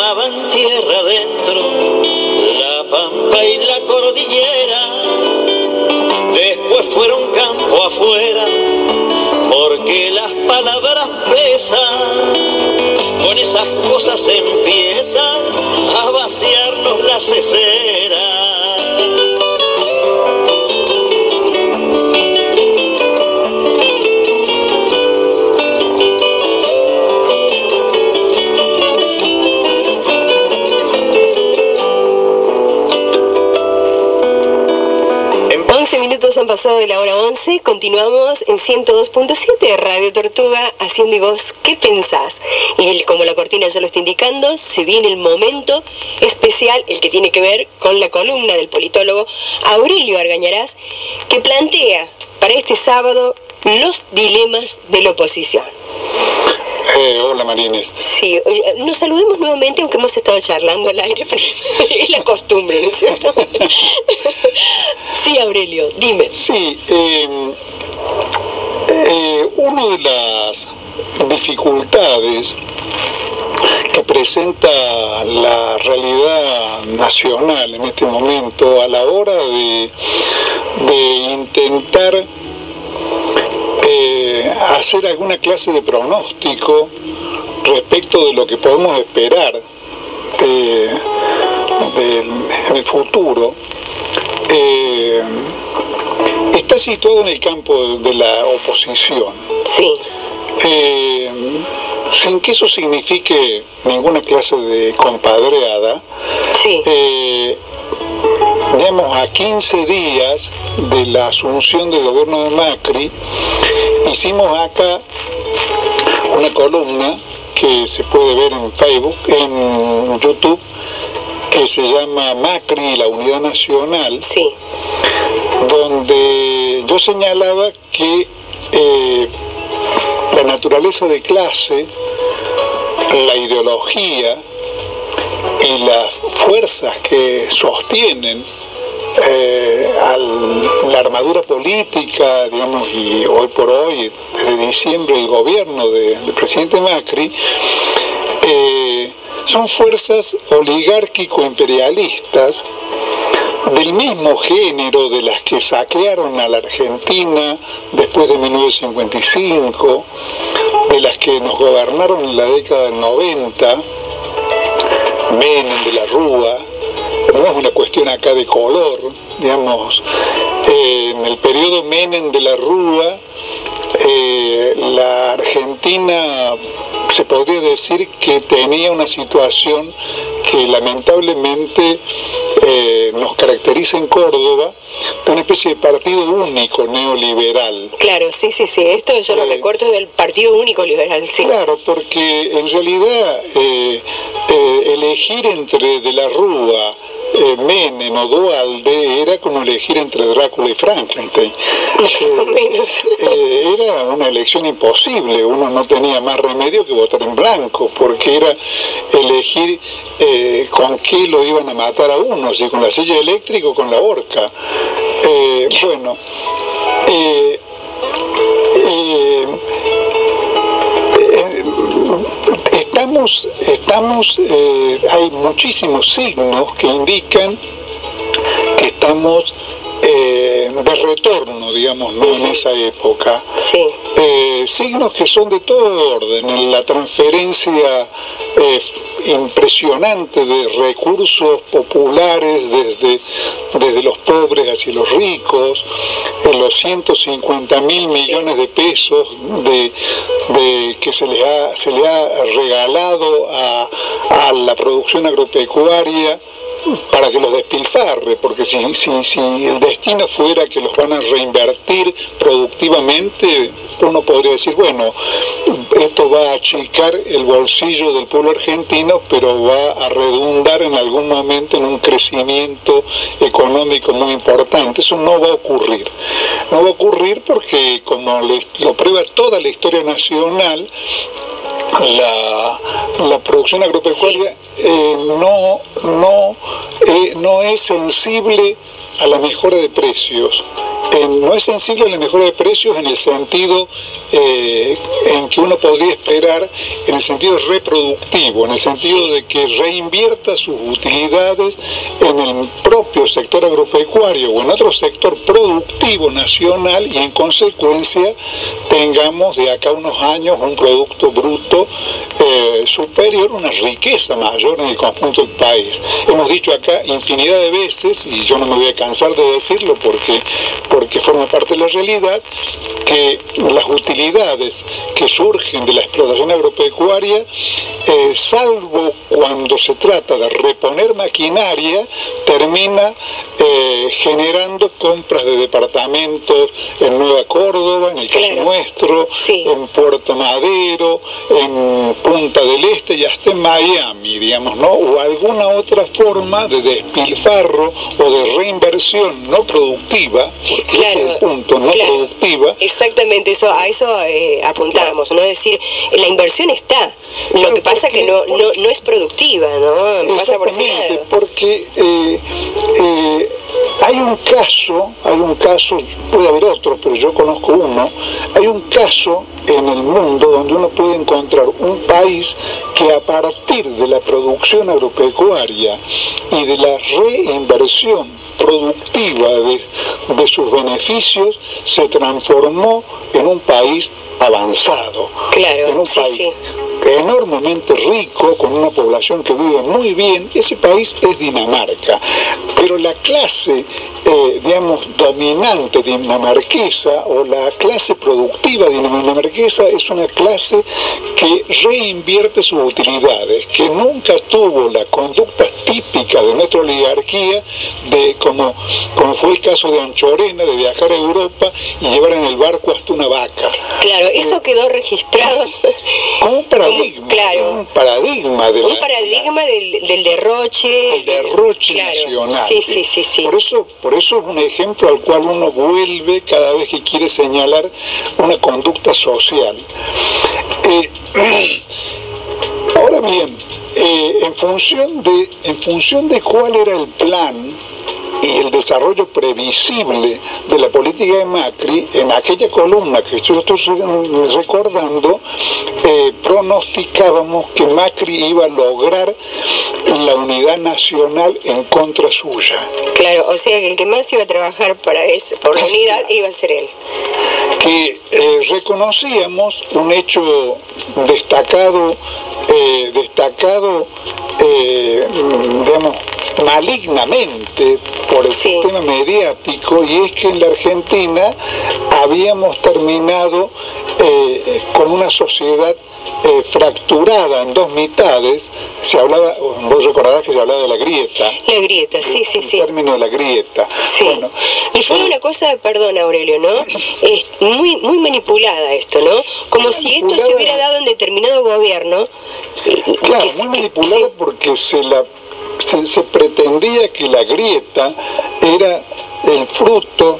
quemaban tierra adentro, la pampa y la cordillera. Después fueron campo afuera, porque las palabras pesan. Con esas cosas empiezan a vaciarnos la cesera. Minutos han pasado de la hora 11, continuamos en 102.7 Radio Tortuga, haciendo y vos, ¿qué pensás? Y como la cortina ya lo está indicando, se viene el momento especial, el que tiene que ver con la columna del politólogo Aurelio Argañarás, que plantea para este sábado los dilemas de la oposición. Hola Marines. Sí, nos saludemos nuevamente, aunque hemos estado charlando al aire, pero es la costumbre, ¿no es cierto? Sí, Aurelio, dime. Sí, una de las dificultades que presenta la realidad nacional en este momento a la hora de intentar hacer alguna clase de pronóstico respecto de lo que podemos esperar en el futuro, está situado en el campo de la oposición. Sí. Sin que eso signifique ninguna clase de compadreada, sí. Digamos, a 15 días de la asunción del gobierno de Macri, hicimos acá una columna que se puede ver en Facebook, en YouTube, que se llama Macri y la Unidad Nacional, sí. Donde yo señalaba que la naturaleza de clase, la ideología y las fuerzas que sostienen la armadura política, digamos, y hoy por hoy, desde diciembre, el gobierno del presidente Macri, son fuerzas oligárquico-imperialistas del mismo género de las que saquearon a la Argentina después de 1955, de las que nos gobernaron en la década del 90, Menem, de la Rúa. No es una cuestión acá de color, digamos. En el periodo Menem de la Rúa, la Argentina se podría decir que tenía una situación que lamentablemente nos caracteriza en Córdoba, de una especie de partido único neoliberal. Claro, sí, esto yo lo recuerdo del partido único liberal, sí. Claro, porque en realidad elegir entre de la Rúa, Menem o Duhalde era como elegir entre Drácula y Frankenstein. Más o menos. Era una elección imposible, uno no tenía más remedio que votar en blanco, porque era elegir con qué lo iban a matar a uno, si con la silla eléctrica o con la horca. Bueno, hay muchísimos signos que indican que estamos de retorno, digamos, ¿no? En esa época. Sí. Signos que son de todo orden, en la transferencia impresionante de recursos populares desde los pobres hacia los ricos, en los 150.000 millones de pesos que se le ha regalado a la producción agropecuaria para que los despilfarre, porque si el destino fuera que los van a reinvertir productivamente, uno podría decir, bueno, esto va a achicar el bolsillo del pueblo argentino, pero va a redundar en algún momento en un crecimiento económico muy importante. Eso no va a ocurrir. No va a ocurrir porque, como lo prueba toda la historia nacional, la producción agropecuaria no es sensible a la mejora de precios. no es sensible a la mejora de precios en el sentido en que uno podría esperar, en el sentido reproductivo, en el sentido de que reinvierta sus utilidades en el propio sector agropecuario o en otro sector productivo nacional, y en consecuencia tengamos de acá a unos años un producto bruto superior, una riqueza mayor en el conjunto del país. Hemos dicho acá infinidad de veces, y yo no me voy a cansar de decirlo porque forma parte de la realidad, que las utilidades que surgen de la explotación agropecuaria, salvo cuando se trata de reponer maquinaria, termina generando compras de departamentos en Nueva Córdoba, en el caso nuestro, en Puerto Madero, en Punta del Este y hasta en Miami, digamos, ¿no? O alguna otra forma de despilfarro o de reinversión no productiva, porque ese es el punto, no productiva. Exactamente, a eso apuntábamos, ¿no? Es decir, la inversión está, lo que pasa que no es productiva, ¿no? Pasa por ese lado. Porque hay un caso, puede haber otro, pero yo conozco uno, hay un caso en el mundo donde uno puede encontrar un país que a partir de la producción agropecuaria y de la reinversión productiva de sus beneficios se transformó en un país avanzado, en un país enormemente rico, con una población que vive muy bien. Ese país es Dinamarca, pero la clase dominante dinamarquesa, o la clase productiva dinamarquesa, es una clase que reinvierte sus utilidades, que nunca tuvo la conducta típica de nuestra oligarquía, como fue el caso de Anchorena, de viajar a Europa y llevar en el barco hasta una vaca. Claro, eso quedó registrado como un paradigma, un paradigma del derroche, el derroche nacional. Sí. Por eso es un ejemplo al cual uno vuelve cada vez que quiere señalar una conducta social. Ahora bien, en función de cuál era el plan y el desarrollo previsible de la política de Macri, en aquella columna que yo estoy recordando, pronosticábamos que Macri iba a lograr la unidad nacional en contra suya. Claro, o sea que el que más iba a trabajar para eso, por la unidad, iba a ser él. Que reconocíamos un hecho destacado, digamos, malignamente por el sistema mediático, y es que en la Argentina habíamos terminado con una sociedad fracturada en dos mitades. Se hablaba, vos recordarás que se hablaba de la grieta. La grieta, sí. El término de la grieta. Sí. Bueno, y fue una cosa, perdón Aurelio, ¿no? Muy manipulada esto, ¿no? Como si esto se hubiera dado en determinado gobierno. Claro, muy manipulada porque se pretendía que la grieta era el fruto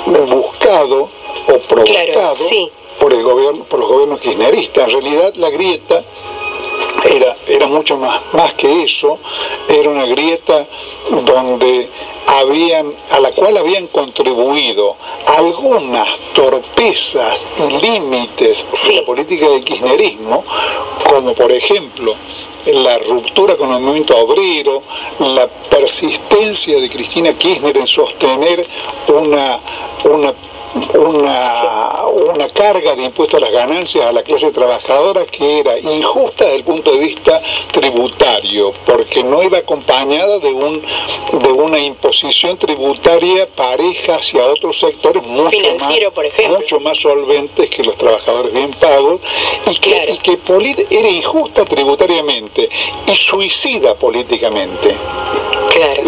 buscado o provocado por los gobiernos kirchneristas. En realidad la grieta era mucho más que eso. Era una grieta donde a la cual habían contribuido algunas torpezas y límites de la política del kirchnerismo, como por ejemplo la ruptura con el movimiento obrero, la persistencia de Cristina Kirchner en sostener una carga de impuestos a las ganancias a la clase trabajadora que era injusta desde el punto de vista tributario, porque no iba acompañada de una imposición tributaria pareja hacia otros sectores mucho más solventes que los trabajadores bien pagos, y que era injusta tributariamente y suicida políticamente.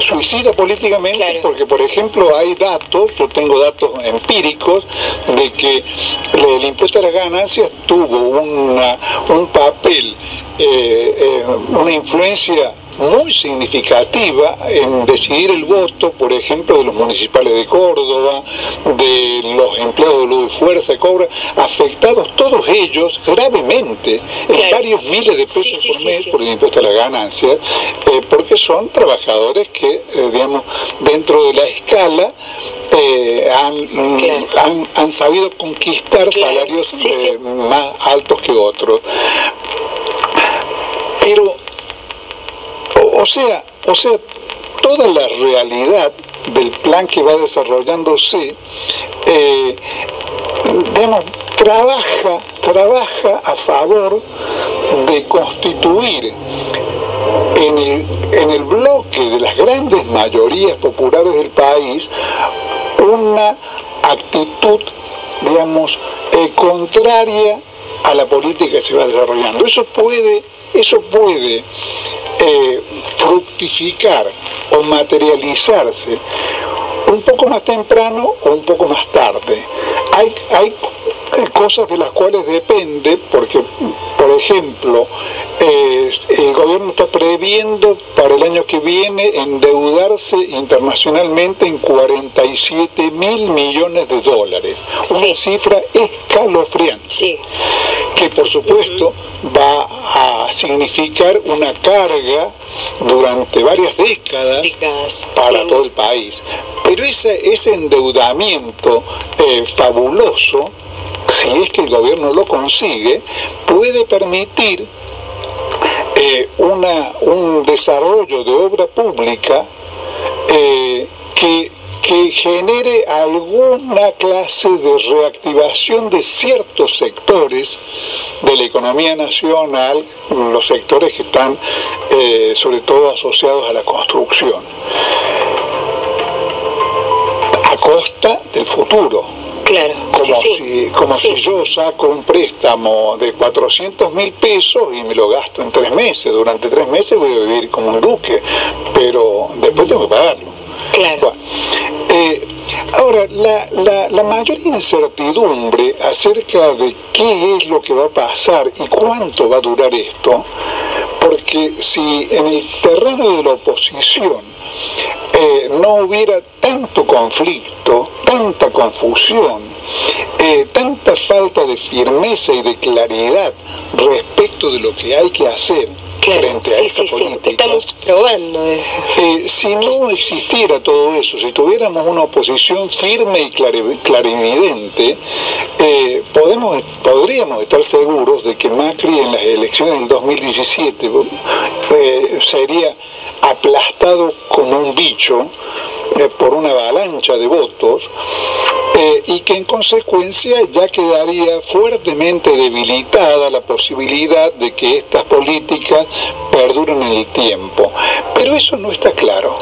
Suicida políticamente porque, por ejemplo, hay datos, yo tengo datos empíricos de que el impuesto a las ganancias tuvo un papel, una influencia muy significativa en decidir el voto, por ejemplo, de los municipales de Córdoba, de los empleados de luz y fuerza de Cobra, afectados todos ellos gravemente, en varios miles de pesos por mes por el impuesto a las ganancias, porque son trabajadores que, digamos, dentro de la escala han sabido conquistar salarios más altos que otros. Pero, o sea, toda la realidad del plan que va desarrollándose, digamos, trabaja a favor de constituir en el bloque de las grandes mayorías populares del país una actitud, digamos, contraria a la política que se va desarrollando. Eso puede fructificar o materializarse un poco más temprano o un poco más tarde. Hay cosas de las cuales depende, porque, por ejemplo, el gobierno está previendo para el año que viene endeudarse internacionalmente en 47.000 millones de dólares. Una cifra escalofriante, que por supuesto va a significar una carga durante varias décadas para todo el país. Pero ese endeudamiento fabuloso, si es que el gobierno lo consigue, puede permitir un desarrollo de obra pública que genere alguna clase de reactivación de ciertos sectores de la economía nacional, los sectores que están sobre todo asociados a la construcción, a costa del futuro. Claro, si yo saco un préstamo de 400.000 pesos y me lo gasto en 3 meses, durante 3 meses voy a vivir como un duque, pero después tengo que pagarlo. Claro. Bueno, ahora, la mayor incertidumbre acerca de qué es lo que va a pasar y cuánto va a durar esto, porque si en el terreno de la oposición no hubiera tanto conflicto, tanta confusión, tanta falta de firmeza y de claridad respecto de lo que hay que hacer frente a esta política. Estamos probando eso. Si no existiera todo eso, si tuviéramos una oposición firme y clarividente, podríamos estar seguros de que Macri en las elecciones del 2017 sería aplastado como un bicho por una avalancha de votos, y que en consecuencia ya quedaría fuertemente debilitada la posibilidad de que estas políticas perduren en el tiempo. Pero eso no está claro.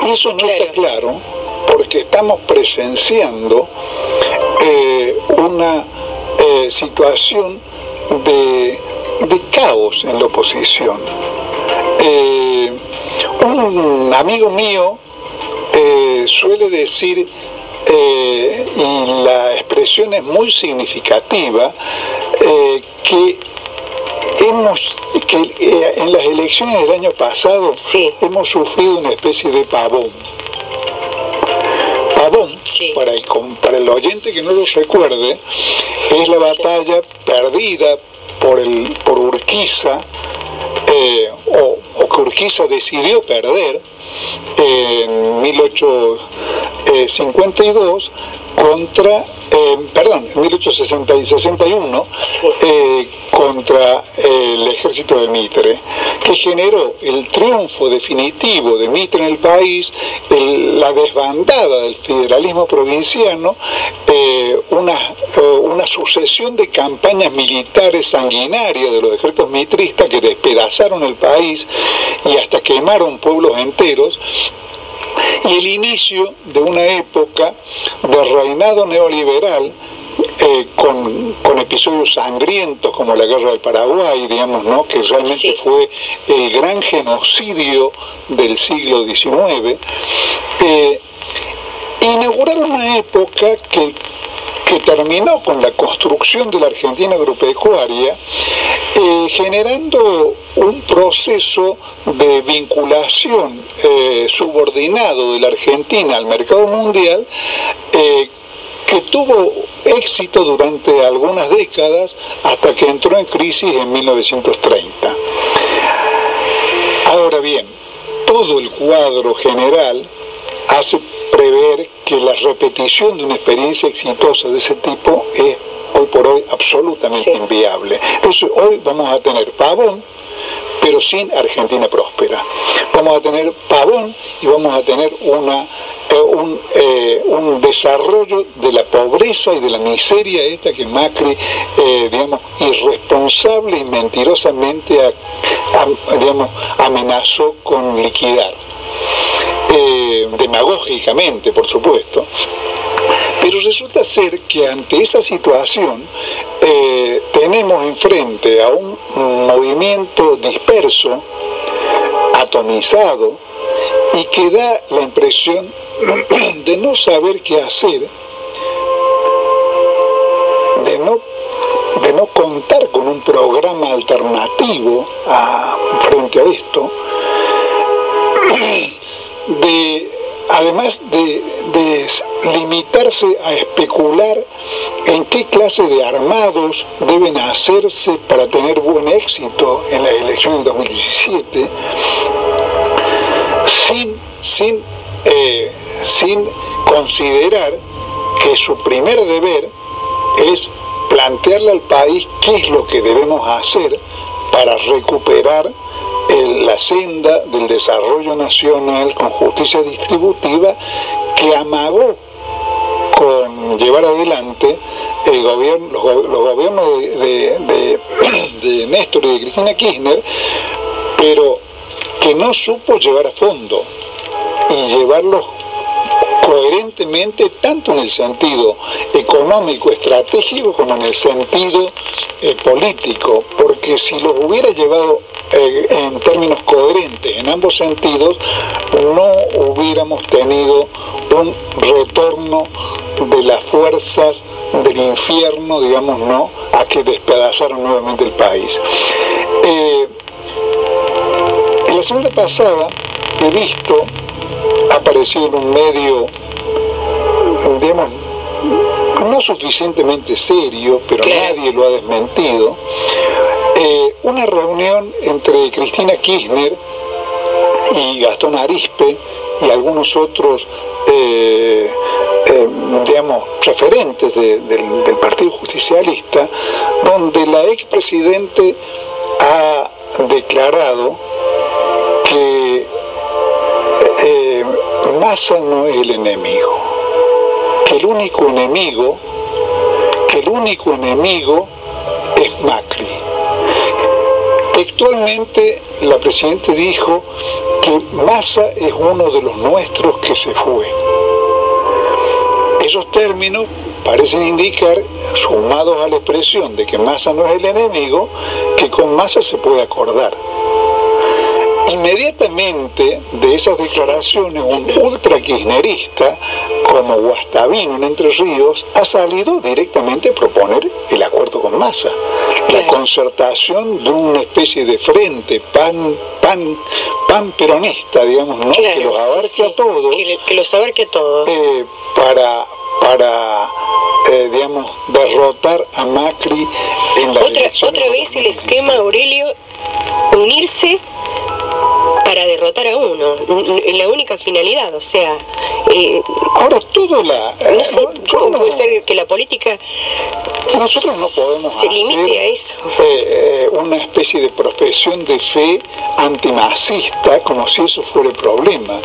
Y eso no está claro porque estamos presenciando una situación de caos en la oposición. Un amigo mío suele decir, y la expresión es muy significativa, que en las elecciones del año pasado hemos sufrido una especie de pavón. Para el oyente que no lo recuerde, es la batalla perdida por Urquiza, o que Urquiza decidió perder en 1852 en 1861 contra el ejército de Mitre, que generó el triunfo definitivo de Mitre en el país, la desbandada del federalismo provinciano, una sucesión de campañas militares sanguinarias de los ejércitos mitristas que despedazaron el país y hasta quemaron pueblos enteros, y el inicio de una época de reinado neoliberal con episodios sangrientos como la Guerra del Paraguay, digamos, ¿no?, que realmente fue el gran genocidio del siglo XIX. Inauguraron una época que terminó con la construcción de la Argentina agropecuaria, generando un proceso de vinculación subordinado de la Argentina al mercado mundial, que tuvo éxito durante algunas décadas hasta que entró en crisis en 1930. Ahora bien, todo el cuadro general hace prever que la repetición de una experiencia exitosa de ese tipo es hoy por hoy absolutamente inviable. Entonces hoy vamos a tener Pavón, pero sin Argentina próspera. Vamos a tener Pavón y vamos a tener un desarrollo de la pobreza y de la miseria esta que Macri, irresponsable y mentirosamente amenazó con liquidar. Demagógicamente, por supuesto. Pero resulta ser que ante esa situación tenemos enfrente a un movimiento disperso, atomizado, y que da la impresión de no saber qué hacer, de no contar con un programa alternativo frente a esto, además de limitarse a especular en qué clase de armados deben hacerse para tener buen éxito en la elección del 2017, sin considerar que su primer deber es plantearle al país qué es lo que debemos hacer para recuperar la senda del desarrollo nacional con justicia distributiva que amagó con llevar adelante los gobiernos de Néstor y de Cristina Kirchner, pero que no supo llevar a fondo y llevarlos coherentemente tanto en el sentido económico, estratégico, como en el sentido político, porque si los hubiera llevado en términos coherentes en ambos sentidos, no hubiéramos tenido un retorno de las fuerzas del infierno, digamos, ¿no?, a que despedazaron nuevamente el país. La semana pasada he visto, ha aparecido en un medio, digamos, no suficientemente serio, pero nadie lo ha desmentido, una reunión entre Cristina Kirchner y Gastón Arizpe y algunos otros referentes del Partido Justicialista, donde la expresidente ha declarado que Massa no es el enemigo, que el único enemigo es Macri. Textualmente la presidenta dijo que Massa es uno de los nuestros que se fue. Esos términos parecen indicar, sumados a la expresión de que Massa no es el enemigo, que con Massa se puede acordar. Inmediatamente de esas declaraciones, un ultra kirchnerista como Guastavino en Entre Ríos ha salido directamente a proponer el acuerdo con Massa, la concertación de una especie de frente pan peronista, digamos, ¿no?, que los abarque a todos, que los abarque a todos, para derrotar a Macri en la elección. Otra vez el esquema, Aurelio, unirse para derrotar a uno, la única finalidad, o sea... ahora todo no sé, ¿cómo puede ser que la política nosotros no podemos se limite a eso? Una especie de profesión de fe antimacista, como si eso fuera el problema.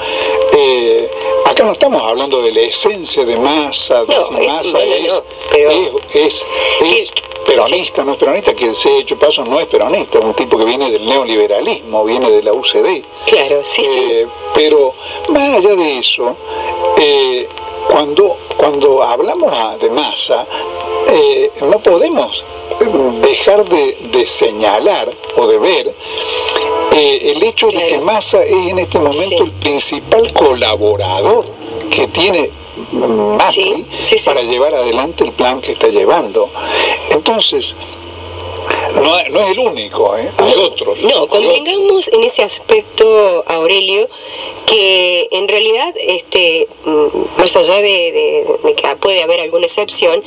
Acá no estamos hablando de la esencia de Massa, de si Massa es peronista, no es peronista, que se ha hecho paso no es peronista, es un tipo que viene del neoliberalismo, viene de la UCD. Claro, sí. Pero más allá de eso, cuando hablamos de Massa, no podemos dejar de señalar o de ver el hecho de que Massa es en este momento el principal colaborador que tiene Macri para llevar adelante el plan que está llevando. Entonces, no es el único, hay otros. No, convengamos en ese aspecto, Aurelio, que en realidad, más allá de que puede haber alguna excepción,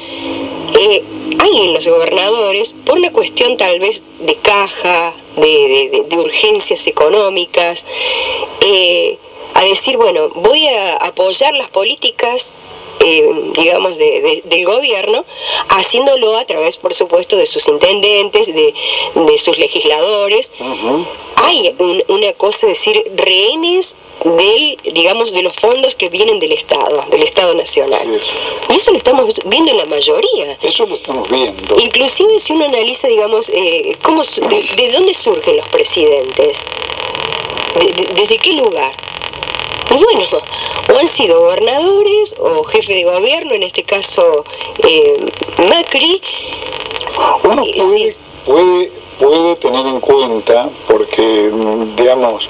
hay en los gobernadores, por una cuestión tal vez de caja, de urgencias económicas, a decir, bueno, voy a apoyar las políticas, digamos, del gobierno, haciéndolo a través, por supuesto, de sus intendentes, de sus legisladores. Hay una cosa, decir, rehenes digamos, de los fondos que vienen del Estado Nacional. Y eso lo estamos viendo en la mayoría. Eso lo estamos viendo. Inclusive si uno analiza, digamos, de dónde surgen los presidentes, desde qué lugar. Y bueno, o han sido gobernadores o jefe de gobierno, en este caso Macri. Uno puede tener en cuenta, porque digamos,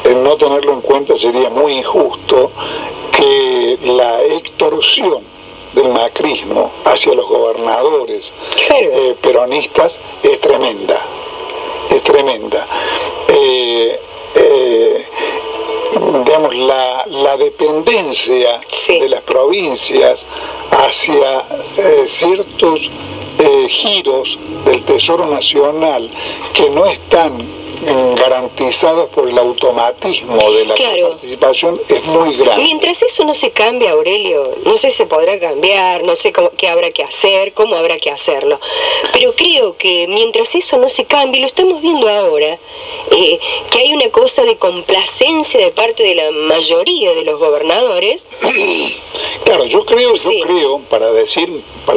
el no tenerlo en cuenta sería muy injusto, que la extorsión del macrismo hacia los gobernadores peronistas es tremenda. Es tremenda. Digamos, la dependencia de las provincias hacia ciertos giros del Tesoro Nacional que no están garantizados por el automatismo de la participación es muy grande. Mientras eso no se cambia, Aurelio, no sé si se podrá cambiar, no sé qué habrá que hacer, cómo habrá que hacerlo, pero creo que mientras eso no se cambie, lo estamos viendo ahora, que hay una cosa de complacencia de parte de la mayoría de los gobernadores. Claro, yo creo, para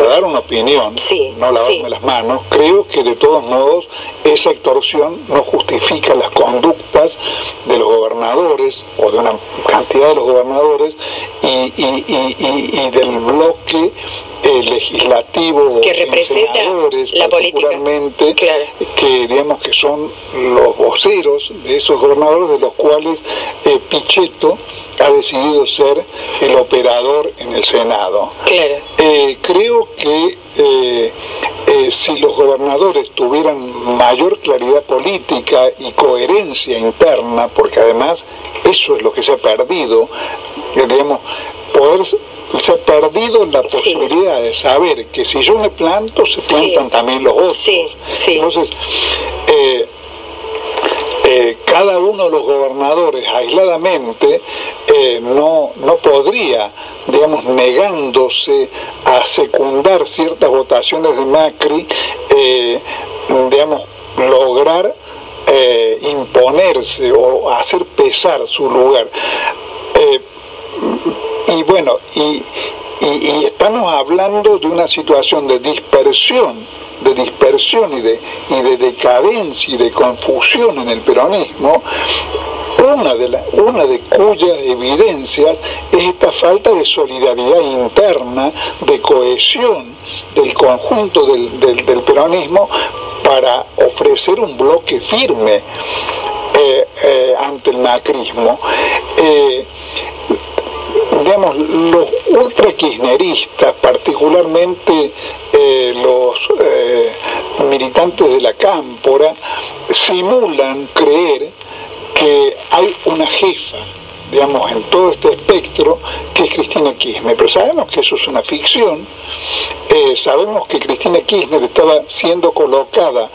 dar una opinión, no lavarme las manos, creo que de todos modos esa extorsión no justifica las conductas de los gobernadores o de una cantidad de los gobernadores y del bloque legislativo que representa la particularmente que digamos que son los voceros de esos gobernadores, de los cuales Pichetto ha decidido ser el operador en el Senado. Creo que si los gobernadores tuvieran mayor claridad política y coherencia interna, porque además eso es lo que se ha perdido, digamos, se ha perdido la posibilidad de saber que si yo me planto, se plantan también los otros. Entonces, cada uno de los gobernadores aisladamente no podría, digamos, negándose a secundar ciertas votaciones de Macri, digamos, lograr imponerse o hacer pesar su lugar. Y bueno, y estamos hablando de una situación de dispersión y de decadencia y de confusión en el peronismo, una de cuyas evidencias es esta falta de solidaridad interna, de cohesión del conjunto del peronismo para ofrecer un bloque firme ante el macrismo. Digamos, los ultra-kirchneristas, particularmente los militantes de la Cámpora, simulan creer que hay una jefa, digamos, en todo este espectro, que es Cristina Kirchner, pero sabemos que eso es una ficción. Sabemos que Cristina Kirchner estaba siendo colocada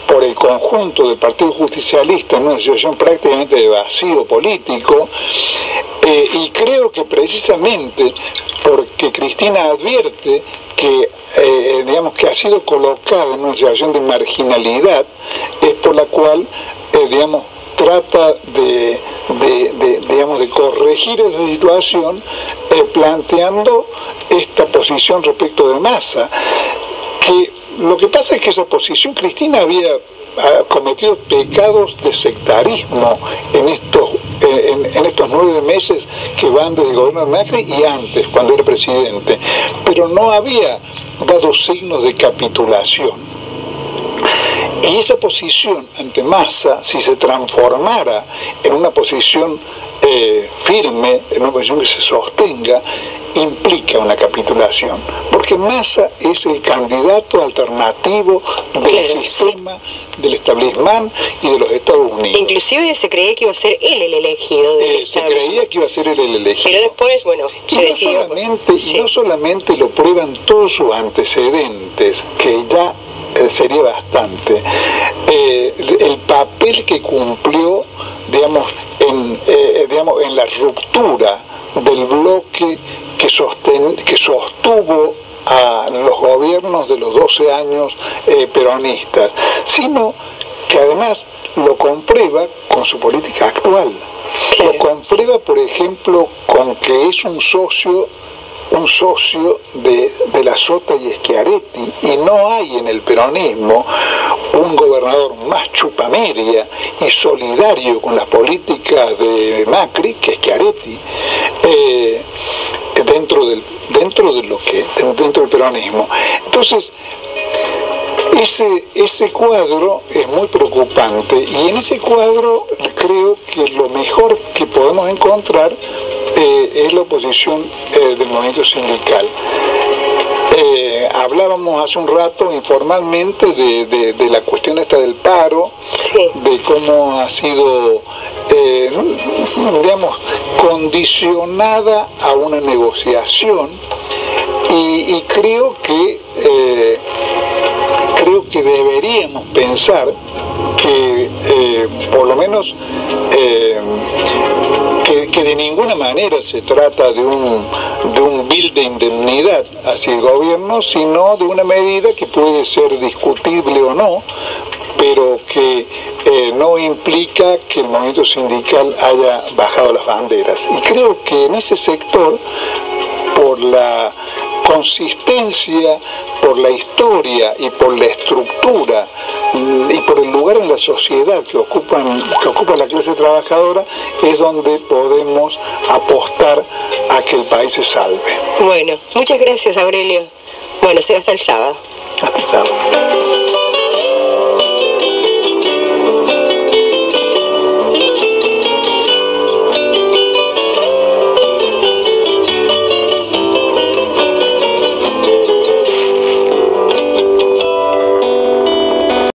por el conjunto del Partido Justicialista en una situación prácticamente de vacío político, y creo que precisamente porque Cristina advierte que digamos que ha sido colocada en una situación de marginalidad, es por la cual digamos trata de corregir esa situación planteando esta posición respecto de Massa, que lo que pasa es que esa posición, Cristina había cometido pecados de sectarismo en estos 9 meses que van desde el gobierno de Macri y antes, cuando era presidente, pero no había dado signos de capitulación. Y esa posición ante Massa, si se transformara en una posición firme, en una posición que se sostenga, implica una capitulación, porque Massa es el candidato alternativo del sistema, del establishment y de los Estados Unidos. Inclusive se creía que iba a ser él el elegido del establishment. Se creía que iba a ser él el elegido. Pero después, bueno, se decidió. No solamente lo prueban todos sus antecedentes, que ya sería bastante, el papel que cumplió, digamos, digamos, en la ruptura del bloque que sostuvo a los gobiernos de los 12 años peronistas, sino que además lo comprueba con su política actual. Claro. Lo comprueba, por ejemplo, con que es un socio de la Sota y Schiaretti, y no hay en el peronismo un gobernador más chupamedia y solidario con las políticas de Macri que Schiaretti, dentro del peronismo. Entonces, ese cuadro es muy preocupante, y en ese cuadro creo que lo mejor que podemos encontrar es la oposición del movimiento sindical. Hablábamos hace un rato informalmente de la cuestión esta del paro, sí, de cómo ha sido, digamos, condicionada a una negociación, y creo que deberíamos pensar que por lo menos que de ninguna manera se trata de un bill de indemnidad hacia el gobierno, sino de una medida que puede ser discutible o no, pero que no implica que el movimiento sindical haya bajado las banderas. Y creo que en ese sector, por la consistencia, por la historia y por la estructura y por el lugar en la sociedad que ocupa la clase trabajadora, es donde podemos apostar a que el país se salve. Bueno, muchas gracias, Aurelio. Bueno, será hasta el sábado. Hasta el sábado.